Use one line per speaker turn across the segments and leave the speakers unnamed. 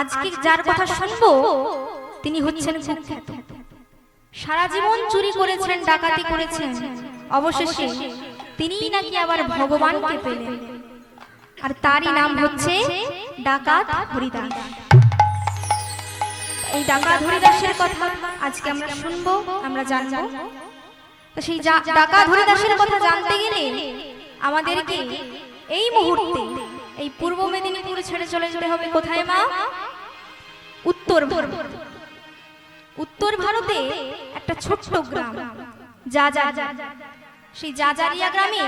আজকে যার কথা শুনবো তিনি হচ্ছেন কুখ্যাত। সারা জীবন চুরি করেছেন, ডাকাতি করেছেন, অবশেষে তিনিই নাকি আবার ভগবানকে পেলেন, আর তারই নাম হচ্ছে ডাকাত হরিদাস। এই ডাকাত হরিদাসের কথা আজকে আমরা শুনবো, আমরা জানবো। তো সেই ডাকাত হরিদাসের কথা জানতে গেলে আমাদেরকে এই মুহূর্তে এই পূর্ব মেদিনীপুর ছেড়ে চলে যেতে হবে কোথায় মা? উত্তর ভারত। উত্তর ভারতে একটা ছোট্ট গ্রাম জাজারিয়া। সেই জাজারিয়া গ্রামে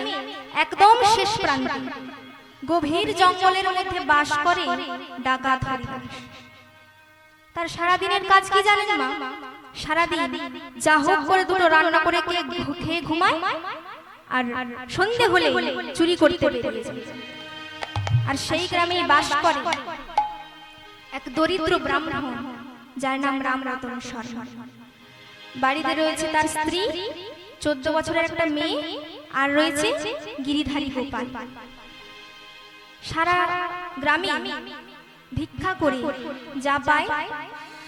একদম শেষ প্রান্তে গভীর জঙ্গলের মধ্যে বাস করে ডাকাত হরিদাস। তার সারাদিনের কাজ কি জানেন মা? সারাদিন যা হোক করে দুটো রান্না করে খেয়ে ঘুমায়, আর সন্ধে হলে চুরি করতে বেরিয়ে যায়। আর সেই গ্রামেই বাস করে এক দরিদ্র ব্রাহ্মণ যার নাম রামরতন শর্মা। বাড়িতে রয়েছে তার স্ত্রী, 14 বছরের একটা মেয়ে, আর রয়েছে গিরিধারী গোপাল। সারা গ্রামে ভিক্ষা করে যা পায়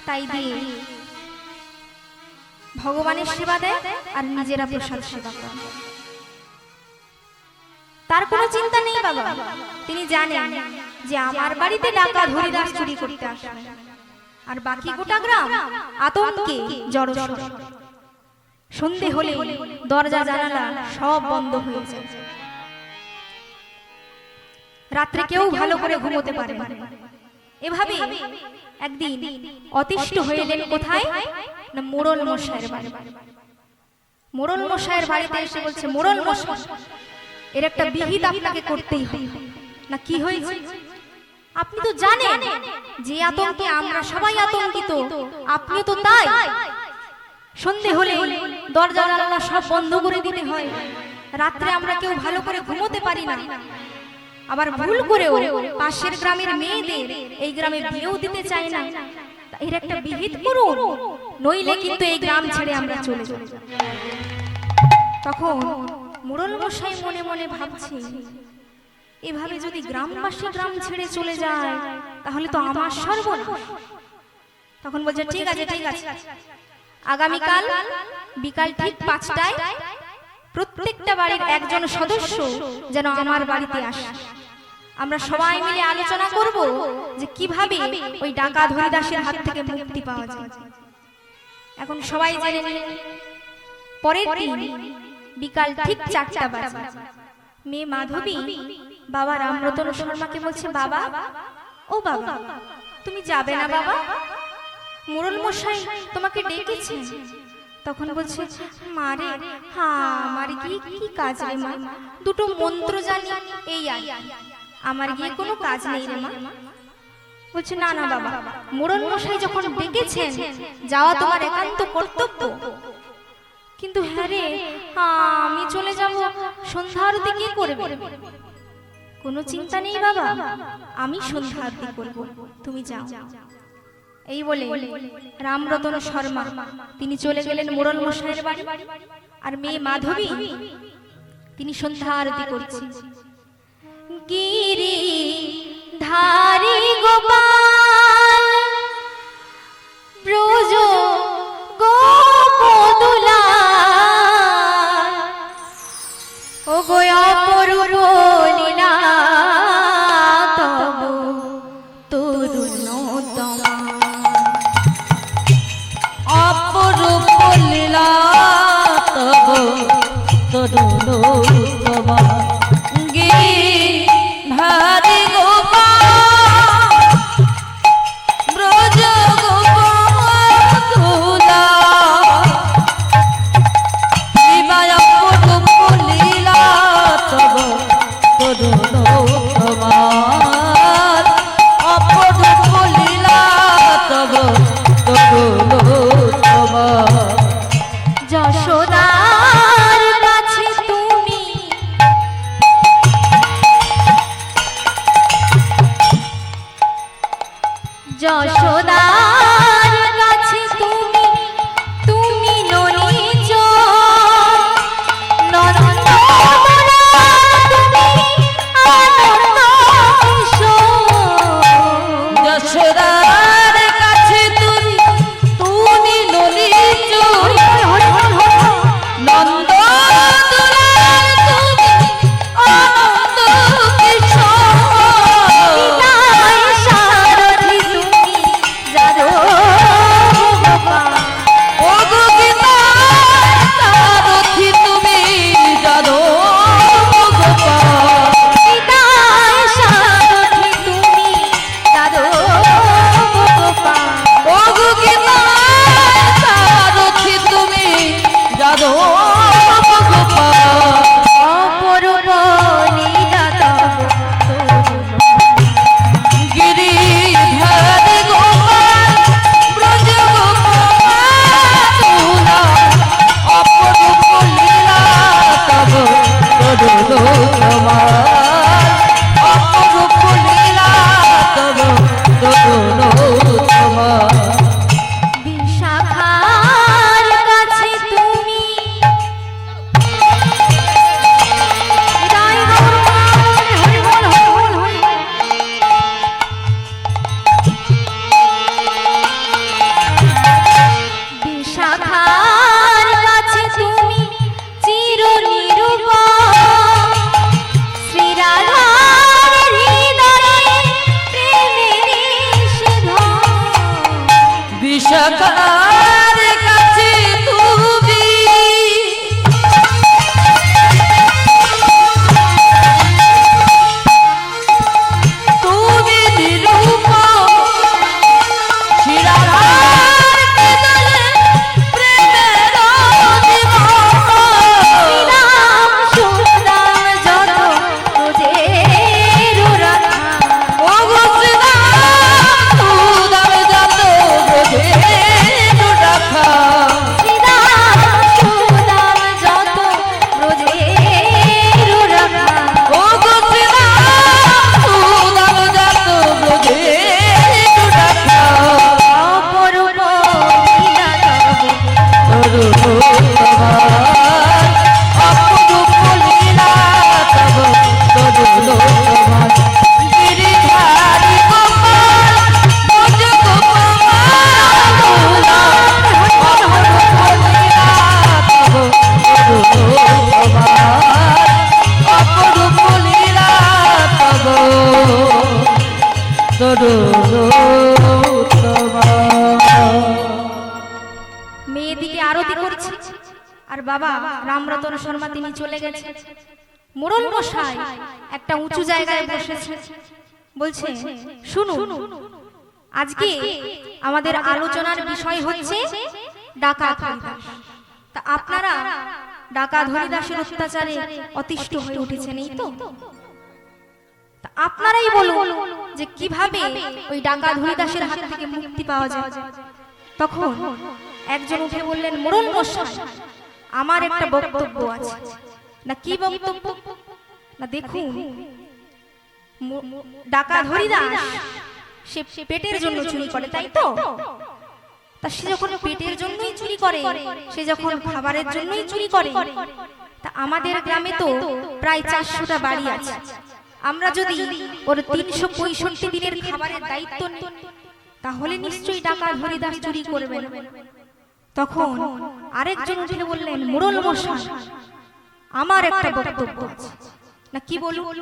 তাই দিয়ে ভগবানের সেবা দেয় আর নিজেরা প্রসাদ সেবা করে। তার কোনো চিন্তা নেই বাবা, তিনি জানেন যে আমার বাড়িতে ডাকাত হরিদাস চুরি করতে আসবে, আর বাকি গোটা গ্রাম আতঙ্কে জড়সড়। সন্ধে হলে দরজা জানালা সব বন্ধ হয়ে যায়, রাত্রে কেউ ভালো করে ঘুমোতে পারে না। এভাবে একদিন অতিষ্ঠ হয়ে এলেন কোথায় না মোড়ল মশাইয়ের বাড়ি। মোড়ল মশাইয়ের বাড়িতে এসে বলছে, মোড়ল মশাই এর একটা বিহিত আপনাকে করতেই হবে। না কি হয়েছে? আপনি তো জানেন যে আতঙ্কে আমরা সবাই আতঙ্কিত, আপনিও তো তাই। সন্ধে হলে দরজা জানালা সব বন্ধ করে দিতে হয়, রাত্রে আমরা কেউ ভালো করে ঘুমোতে পারি না, আবার ভুল করেও পাশের গ্রামের মেয়েদের এই গ্রামে বিয়েও দিতে চায় না। এর একটা বিহিত করুন, নইলে কিন্তু এই গ্রাম ছেড়ে আমরা চলে যাব। তখন মোড়ল মশাই মনে মনে ভাবছে, এভাবে যদি গ্রামবাসী গ্রাম ছেড়ে চলে যায় তাহলে তো আমার সর্বনাশ। তখন বলছে, ঠিক আছে ঠিক আছে, আগামীকাল বিকাল ঠিক 5টায় প্রত্যেকটা বাড়ির একজন সদস্য যেন আমার বাড়িতে আসে। আমরা সবাই মিলে আলোচনা করব যে কিভাবে ওই ডাকাত হরিদাসের হাত থেকে মুক্তি পাওয়া যায়। এখন সবাই জেনে নিন, পরের দিন বিকাল ঠিক 4টা বাজে মেয়ে মাধবী বাবা রামরতন শর্মাকে বলছে, বাবা ও বাবা তুমি যাবে না বাবা? মোড়ল মশাই তোমাকে ডেকেছে। তখন বলছে, মারে হ্যাঁ আমার গিয়ে কি কাজ রে মা, দুটো মন্ত্র জানি এই আর আমার গিয়ে কোনো কাজ নেই রে মা। বলছে, না না বাবা, মোড়ল মশাই যখন ডেকেছেন যাওয়া তোমার একান্ত কর্তব্য। কিন্তু হ্যাঁ রে, আমি চলে যাব, সন্ধ্যা আরতি কে করবে? কোনো চিন্তা নেই বাবা, আমি সন্ধ্যা আরতি করব, তুমি যাও। এই বলে রামরতন শর্মা তিনি চলে গেলেন মোড়ল মশাইয়ের বাড়ি, আর মেয়ে মাধবী তিনি সন্ধ্যা আরতি করছেন। গিরি ধারী গোপাল ব্রজ গোপদুলা ও গো অপরূপ লীলা তব তরুণোত্তমা,
অপরূপ লীলা তব তরুণোত্তমা, গিরিধারী গোপাল ব্রজ গোপদুলা, অপরূপ লীলা তব তরুণোত্তমা, অপরূপ লীলা তব তরুণোত্তমা।
যশোদার কাছে তুমি যশোদার কাছে তুমি তুমি ননিজ ননন্দ তুমি আনন্দ কিশোর।
যশোদা রাখার কাছে তুমি তুমি নিরূপম শিরাধার কে জলে প্রেমের
রাম সুদাম যত তোজের রাখা
ও শ্রীরাম সুদাম যত বোঝেন রাখা
শ্রীরাম সুদাম যত ব্রজের রাখা
ও শ্রীরাম সুদাম যত বোঝেন রাখা
অপরূপ লীলা তব
অপরূপ লীলা তব গিরিধারী গোপাল ভজ গোপাল অপরূপ লীলা তব অপরূপ লীলা তব
মেয়েদিকে আরতি করছে আর বাবা রামরতন শর্মা তিনি চলে গেছে। মোড়ল মশাই একটা উঁচু জায়গায় বসেছে, বলছে শুনুন, আজকে আমাদের আলোচনার বিষয় হচ্ছে ডাকাত হরিদাস। তা আপনারা ডাকাত হরিদাসের অত্যাচারে অতিষ্ঠ হয়ে উঠেছেন, এই তো? তা আপনারাই বলুন যে কিভাবে ওই ডাকাত হরিদাসের হাত থেকে মুক্তি পাওয়া যায়। তখন একজন উঠে বললেন, মোড়ল মশাই, আমার একটা বক্তব্য আছে। না কি বক্তব্য? না দেখুন, ডাকাত হরিদাস সে পেটের জন্য চুরি করে, তাই তো? তা সে যখন পেটের জন্যই চুরি করে, সে যখন খাবারের জন্যই চুরি করে, তা আমাদের গ্রামে তো প্রায় 400টা বাড়ি আছে। আমরা যদি ওর 365 দিনের খাবারের দায়িত্ব নিই, তাহলে নিশ্চয়ই ডাকাত হরিদাস চুরি করবে না। তখন আরেকজন উঠে বললেন, মোড়ল মশাই, আমার একটা বক্তব্য আছে। না কি বলুন?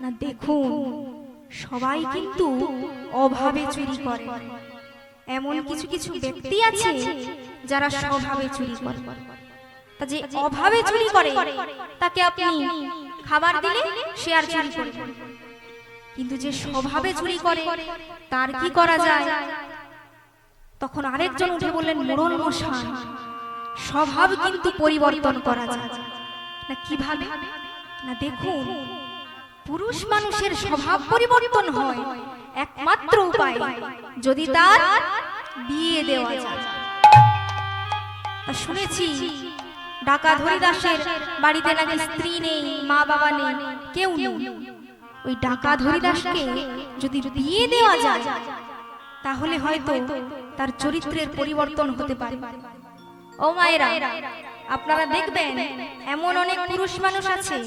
না দেখুন, সবাই কিন্তু অভাবে চুরি করে, এমন কিছু কিছু ব্যক্তি আছে যারা স্বভাবে চুরি করে। তা যে অভাবে চুরি করে তাকে আপনি খাবার দিলে সে আর চুরি করবে, কিন্তু যে স্বভাবে চুরি করে তার কি করা যায়? তখন আরেকজন উঠে বললেন, মোড়ল মশাই, স্বভাব কিন্তু পরিবর্তন করা যায়। না কিভাবে? না দেখুন, পুরুষ মানুষের স্বভাব পরিবর্তন হয় একমাত্র উপায় যদি তার বিয়ে দেওয়া যায়। তা শুনেছি ডাকাত হরিদাসের বাড়িতে নাকি স্ত্রী নেই, মা বাবা নেই, কেউ নেই। ওই ডাকাত হরিদাসকে যদি বিয়ে দেওয়া যায় তাহলে হয়তো তার চরিত্রের পরিবর্তন হতে পারে। ও মায়েরা, আপনারা দেখবেন এমন অনেক পুরুষ মানুষ আছে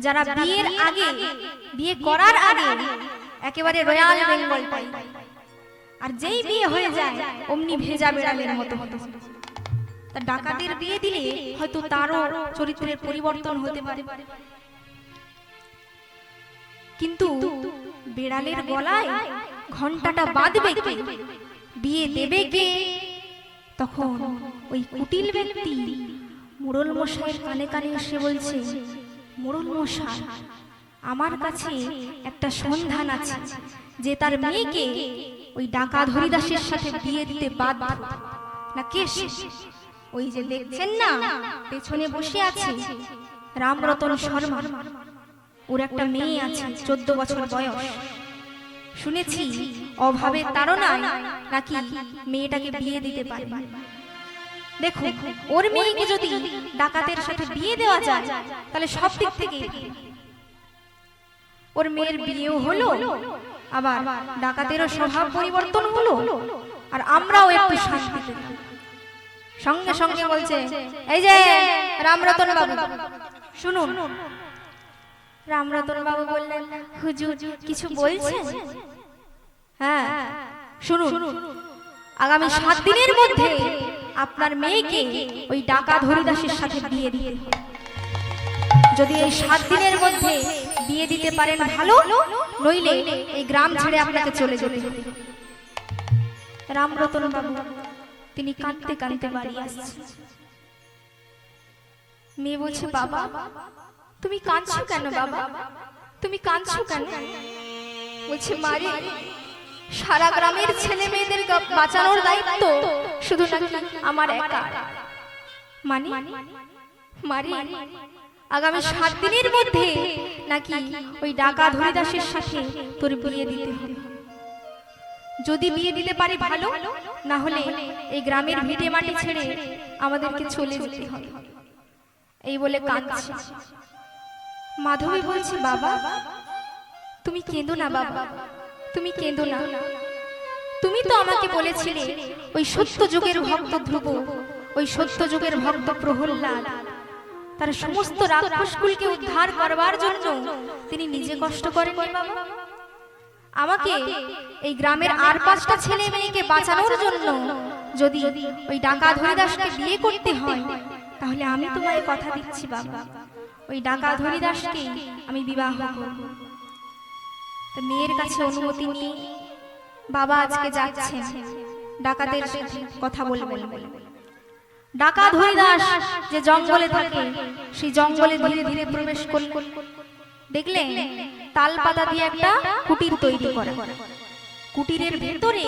যারা বিয়ের আগে, বিয়ে করার আগে একেবারে রয়্যাল বেঙ্গল পাই, আর যেই বিয়ে হয়ে যায় অমনি ভেজা বেড়ালের মতো হতো। তা ডাকাতের বিয়ে দিলে হয়তো তারও চরিত্রের পরিবর্তন হতে পারে। কিন্তু বেড়ালের গলায় ঘন্টাটা বাঁধবে কে? বিয়ে দেবে কে? তখন ওই কুটিল ব্যক্তি মোড়ল মশাইয়ের কানে কানে এসে বলছে, মোড়ল মশাই, আমার কাছে একটা সন্ধান আছে যে তার মেয়েকে ওই ডাকাত হরিদাসের সাথে বিয়ে দিতে বাধ্য। না কে সে? ওই যে দেখছেন না পেছনে বসে আছে রামরতন শর্মা, ওর একটা মেয়ে আছে 14 বছর বয়স। শুনেছি অভাবের তাড়নায় নাকি মেয়েটাকে বিয়ে দিতে পারে। দেখো, ওর মেয়েকে যদি ডাকাতের সাথে বিয়ে দেওয়া যায় তাহলে সব দিক থেকে ওর মেয়ের বিয়েও হলো, আবার ডাকাতেরও স্বভাব পরিবর্তন হলো, আর আমরাও একটু শান্তি পেলাম। সঙ্গে সঙ্গে বলছে, এই যে রামরতন বাবু শুনুন। রামরতন বাবু বললেন, হুজুর কিছু বলছেন? হ্যাঁ শুনুন, আগামী 7 দিনের মধ্যে আপনার মেয়েকে ওই ডাকাত হরিদাসের সাথে বিয়ে দিতে হবে। যদি এই 7 দিনের মধ্যে বিয়ে দিতে পারেন ভালো, নইলে এই গ্রাম ছেড়ে আপনাকে চলে যেতে হবে। রামরতন বাবু তিনি কাঁদতে কাঁদতে বাড়ি আসছে। মেয়ে বলছে, বাবা তুমি কাঁদছো কেন? বাবা তুমি কাঁদছো কেন? বলছে, মারে সারা গ্রামের ছেলে মেয়েদের বাঁচানোর দায়িত্ব শুধু নাকি আমার একা। মানে মারে আগামী 7 দিনের মধ্যে নাকি ওই ডাকাত হরিদাসের সাথে তোর বিয়ে দিতে হবে। যদি বিয়ে দিতে পারি ভালো, না হলে এই গ্রামের ভিটে মাটি ছেড়ে আমাদেরকে চলে যেতে হবে। এই বলে কাঁদছে। মাধবী বলছে, বাবা তুমি কেঁদো না, বাবা তুমি কেঁদো না। তুমি তো আমাকে বলেছিলে ওই সত্য যুগের ভক্ত ধ্রুব, ওই সত্য যুগের ভক্ত প্রহ্লাদ তার সমস্ত রাক্ষসকুলকে উদ্ধার করবার জন্য তিনি নিজে কষ্ট করেন। বাবা আমাকে এই গ্রামের আর 5টা ছেলে মেয়েকে বাঁচানোর জন্য যদি ওই ডাকাত হরিদাসকে বিয়ে করতে হয়, তাহলে আমি তোমায় কথা দিচ্ছি বাবা, ওই ডাকাত হরিদাসকে আমি বিবাহ করব। তো মেয়ের কাছে অনুমতি নিয়ে বাবা আজকে যাচ্ছেন ডাকাতের সাথে কথা বলবেন। ডাকাত হরিদাস যে জঙ্গলে থাকে, সেই জঙ্গলে ধীরে ধীরে প্রবেশ করলেন। দেখলেন তাল পাতা দিয়ে একটা কুটির তৈরি করা। কুটিরের ভেতরে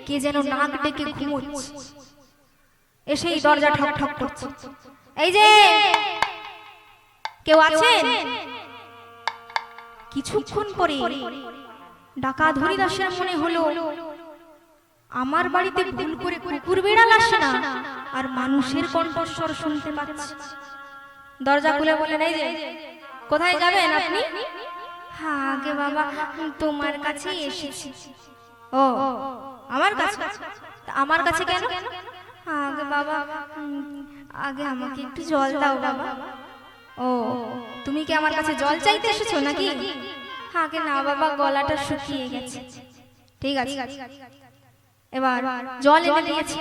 কে যেন নাক ডেকে ঘুমোচ্ছে, এসেই দরজা ঠক ঠক করছে। এই যে কেউ আছেন? কিছুক্ষণ পরে ডাকাত হরিদাসের মনে হলো, আমার বাড়িতে ভুল করে কুকুর বেড়াল আসে না, আর মানুষের কণ্ঠস্বর শুনতে পাচ্ছি। দরজা খুলে বলেন, এই যে কোথায় যাবেন আপনি? হ্যাঁ আগে বাবা তোমার কাছে এসেছি। ও আমার কাছে? আমার কাছে কেন? আগে বাবা আগে আমাকে একটু জল দাও বাবা। ও তুমি কি আমার কাছে জল চাইতে এসেছো নাকি? আগে না বাবা, গলাটা শুকিয়ে গেছে। ঠিক আছে, এবার জল এনে দিয়েছি।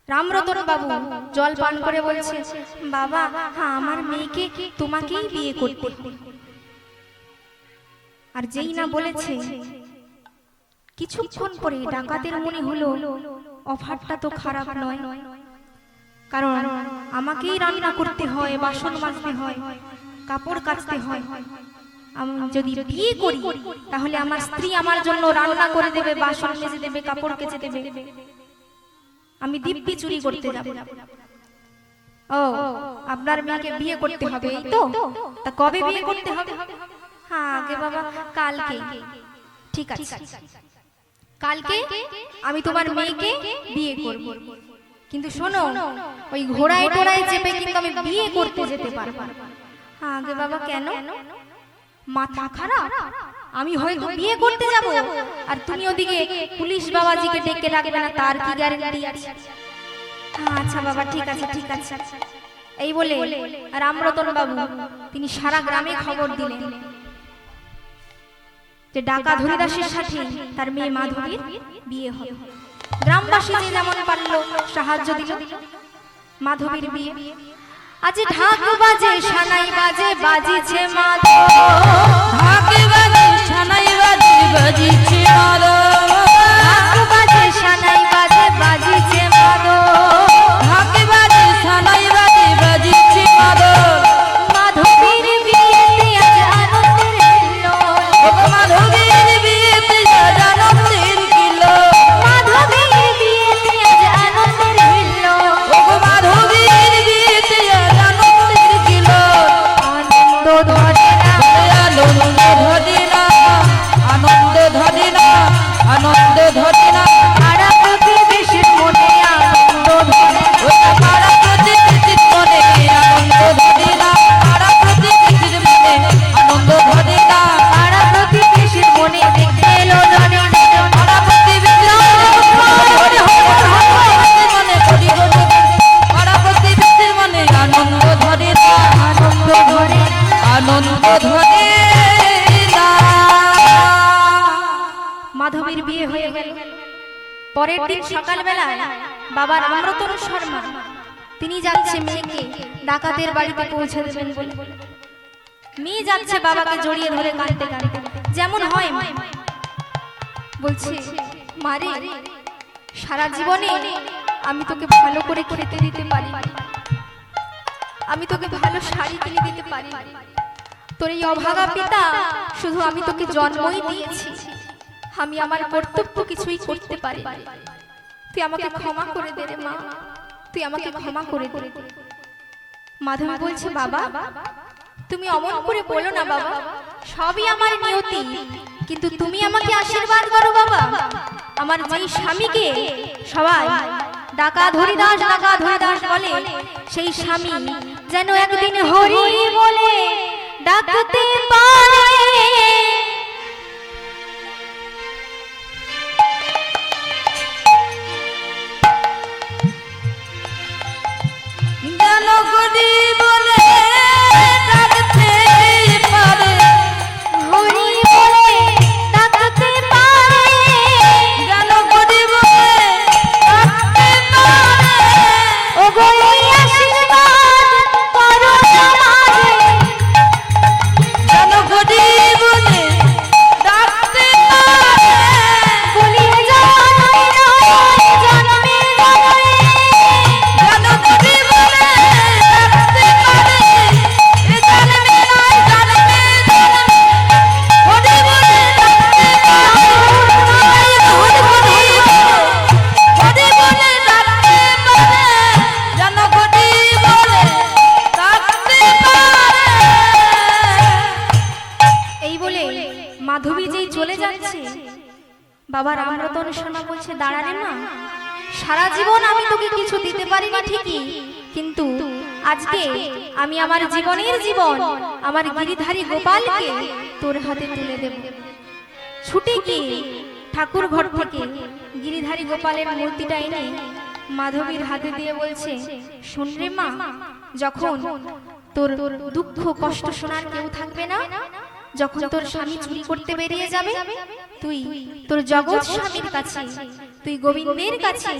রামরতন বাবু জল পান করে বলছে, বাবা হ্যাঁ আমার মেয়েকে তোমাকেই বিয়ে করতে হবে। আর যেই না বলেছে, কিছুক্ষণ পরে ডাকাতের মনে হলো অফারটা তো খারাপ নয়, কারণ আমাকেই রান্না করতে হয়, বাসন মাজতে হয়, কাপড় কাচতে হয়। আমি যদি বিয়ে করি তাহলে আমার স্ত্রী আমার জন্য রান্না করে দেবে, বাসন মেজে দেবে, কাপড় কেচে দেবে। আমি দিব্যি চুরি করতে যাব। ও আপনার মেয়েকে বিয়ে করতে হবে, এই তো? তা কবে বিয়ে করতে হবে? হ্যাঁ আগে বাবা কালকে। ঠিক আছে, কালকে আমি তোমার মেয়েকে বিয়ে করব। কিন্তু শোনো, ওই ঘোড়ায় টোড়ায় চেপে কিন্তু আমি বিয়ে করতে যেতে পারবো না। হ্যাঁ আগে বাবা কেন? মাথা খারাপ? আমি হয়তো বিয়ে করতে যাব, আর তুমি ওদিকে পুলিশ বাবাজিকে ডেকে রাখবে না, তার কি গ্যারান্টি আছে? আচ্ছা বাবা ঠিক আছে ঠিক আছে। এই বলে রামরতন বাবু তিনি সারা গ্রামে খবর দিলেন যে ডাকাত হরিদাসের সাথে তার মেয়ে মাধবীর বিয়ে হবে। গ্রামবাসী যে যেমন পারলো সাহায্য দিল। মাধবীর বিয়ে। আজ ঢাক বাজে সানাই বাজে, বাজিছে মাধব।
ঢাক বাজে সানাই বাজে, বাজিছে মাধব।
ঢাক বাজে সানাই বাজে, বাজিছে মাধব।
ঢাক বাজে সানাই বাজে, বাজিছে মাধব।
মাধবীর বিয়েতে আজ আনন্দের হিল্লোল।
ও মাধবীর বিয়েতে আজ আনন্দের কিল্লোল।
মাধবীর বিয়েতে আজ আনন্দের হিল্লোল।
ও মাধবীর বিয়েতে আজ আনন্দের কিল্লোল।
আনন্দ ধরে না,
আনন্দ ধরে না, আনন্দ ধরে না, আনন্দ ধরে না।
পাড়া প্রতিবেশীর মনে আনন্দ ধরে।
ওটা পাড়া প্রতিবেশীর মনে আনন্দ ধরে না, পাড়া প্রতিবেশীর মনে আনন্দ ধরে না।
পাড়া প্রতিবেশীর মনে দেখতে এলো জনে।
পাড়া প্রতিবেশীর মনে মনে করি গো, পাড়া প্রতিবেশীর মনে আনন্দ ধরে না,
আনন্দ ধরে না।
আনন্দ ধরে না।
মাধবীর বিয়ে হয়ে গেল। পরের দিন সকালবেলা বাবা রামরতন শর্মা তিনি যাচ্ছে মেয়েকে ডাকাতের বাড়িতে পৌঁছে দেবেন বলে। মেয়ে যাচ্ছে বাবাকে জড়িয়ে ধরে কাঁদতে কাঁদতে, যেমন হয় মা। বলছে, মারে সারা জীবনে আমি তোকে ভালো করে খেতে দিতে পারি, আমি তোকে ভালো শাড়ি কিনে দিতে পারি, তোর এই অভাগা পিতা শুধু আমি তোকে জন্মই দিয়েছি, আমি আমার কর্তব্য কিছুই করতে পারি। তুই আমাকে ক্ষমা করে দে রে মা, তুই আমাকে ক্ষমা করে দে। মাধবী বলছে, বাবা তুমি অমন করে বলো না বাবা, সবই আমার নিয়তি, কিন্তু তুমি আমাকে আশীর্বাদ করো বাবা। আমার যেই স্বামীকে সবাই ডাকা ধরিদাস বলে, সেই স্বামী যেন একদিন হরি বলে ডাকতে পারে।
জনগণি বলে ডাকতে পারে,
হরি বলে ডাকতে পারে,
জনগণি বলে ডাকতে পারে।
ও গো এই আশীর্বাদ করো আমারে,
জনগণি বলে ডাকতে পারে।
বলিয়ে জানাই নয় জন্মে জন্মে,
জনগণি বলে ডাকতে পারে, এ জন্মে নয় জন্মে জন্মে। হরি বলে ডাকতে পারে, হরি বলে ডাকতে পারে, জনগণি বলে ডাকতে পারে।
এই বলে মাধবী যেই চলে যাচ্ছে, বাবা রামরতন শর্মা বলছে, দাঁড়ালে না, সারা জীবন আমি তোকে কিছু দিতে পারিনি ঠিকই, কিন্তু আজকে আমি আমার জীবনের জীবন আমার গিরিধারী গোপালকে তোর হাতে তুলে দেব। ছুটে গিয়ে ঠাকুর ঘর থেকে গিরিধারী গোপালের মূর্তিটা এনে মাধবীর হাতে দিয়ে বলছে, শোন রে মা, যখন তোর দুঃখ কষ্ট শোনার কেউ থাকবে না, যখন তোর স্বামী চুরি করতে বেরিয়ে যাবে, তুই তোর জগৎ স্বামীর কাছে, তুই গোবিন্দের কাছে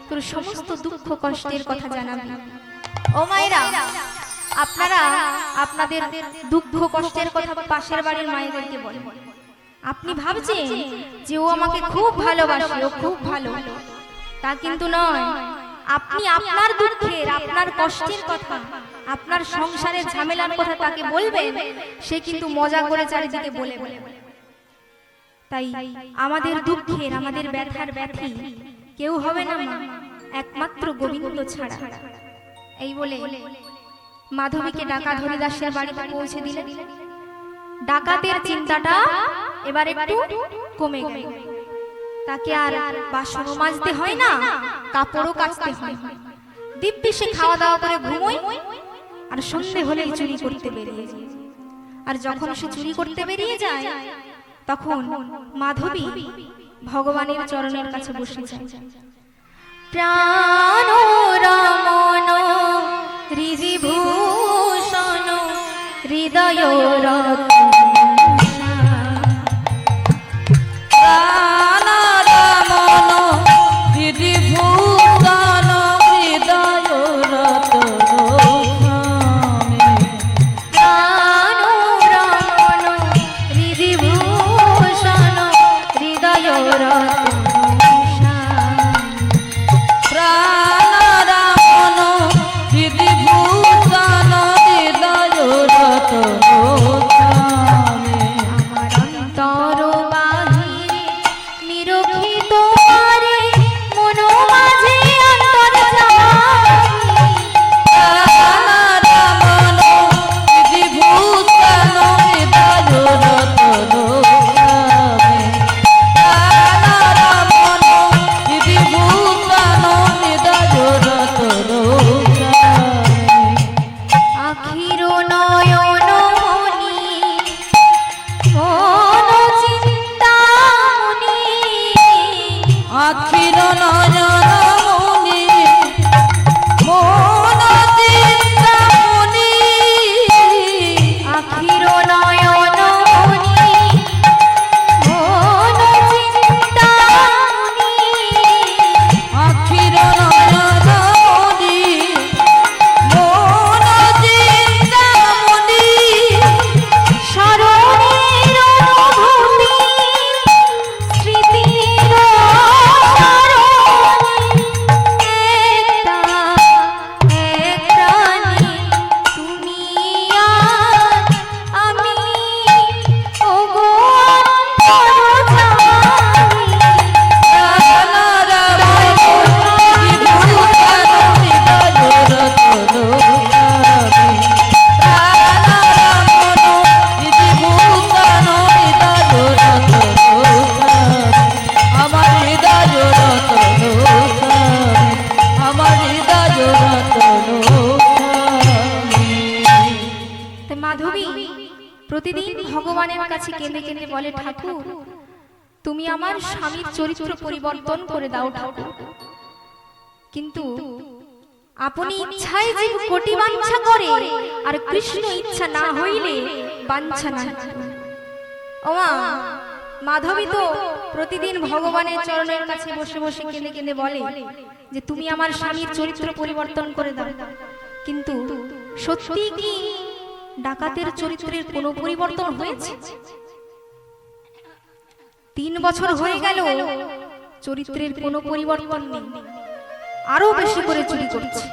তোর সমস্ত দুঃখ কষ্টের কথা জানাবি। ও মায়েরা, আপনারা আপনাদের দুঃখ কষ্টের কথা পাশের বাড়ির মায়েদেরকে বলেন। আপনি ভাবছেন যে ও আমাকে খুব ভালোবাসে, ও খুব ভালো, তা কিন্তু নয়। আপনি আপনার দুঃখের, আপনার কষ্টের কথা, আপনার সংসারের ঝামেলার কথা তাকে বলবেন, সে কিন্তু মজা করে চারিদিকে বলে বলে। তাই আমাদের দুঃখের, আমাদের ব্যথার ব্যথী কেউ হবে না মা, একমাত্র গোবিন্দ ছাড়া। এই বলে মাধবীকে ডাকা ধরিদাসের বাড়িতে পৌঁছে দিলেন। ডাকাতের চিন্তাটা এবার একটু কমে গেল, তাকে আর বাসনও মাজতে হয় না, কাপড়ও কাচতে হয় না, দিব্যি সে খাওয়া দাওয়া করে ঘুমোয়, আর সন্ধে হলেই চুরি করতে বেরিয়ে যায়। আর যখন সে চুরি করতে বেরিয়ে যায়, তখন মাধবী ভগবানের চরণের কাছে বসে যায়। প্রাণ রমণ হৃদিভূষণ হৃদয় রত্ন,
প্রাণ রমণ হৃদিভূষণ হৃদয় রত্ন,
প্রাণ রমণ হৃদিভূষণ হৃদয় রত্ন,
প্রাণ রমণ হৃদিভূষণ হৃদয় রত্ন।
আমার অন্তর বাহিরে নিরখি তোমারে, মন মাঝে অন্তর জানি,
প্রাণ রমণ হৃদিভূষণ হৃদয় রত্ন, প্রাণ রমণ হৃদিভূষণ হৃদয় রত্ন।
আখির নয়ন মনি মন চিন্তামণি,
আখির নয়ন মনি মন চিন্তামণি,
আখির নয়ন মনি মন চিন্তামণি,
আখির নয়ন মনি মন চিন্তামণি,
স্মরণের অনুভূতি স্মৃতির স্মরণ,
হৃদয় রতন আমার হৃদয় রতন
তাই মাধবী প্রতিদিন ভগবানের কাছে কেঁদে কেঁদে বলে, ঠাকুর তুমি আমার স্বামীর চরিত্র পরিবর্তন করে দাও ঠাকুর। কিন্তু আপনি ইচ্ছায় জীব কোটি বাঞ্ছা করে, আর কৃষ্ণ ইচ্ছা না হইলে বাঞ্ছা না। ওমা মাধবী তো প্রতিদিন ভগবানের চরণের কাছে বসে বসে কেঁদে কেঁদে বলে যে তুমি আমার স্বামীর চরিত্র পরিবর্তন করে দাও। কিন্তু সত্যি কি ডাকাতের চরিত্রের কোনো পরিবর্তন হয়েছে? 3 বছর হয়ে গেল চরিত্রের কোনো পরিবর্তন নেই, আরো বেশি করে চুরি করছে।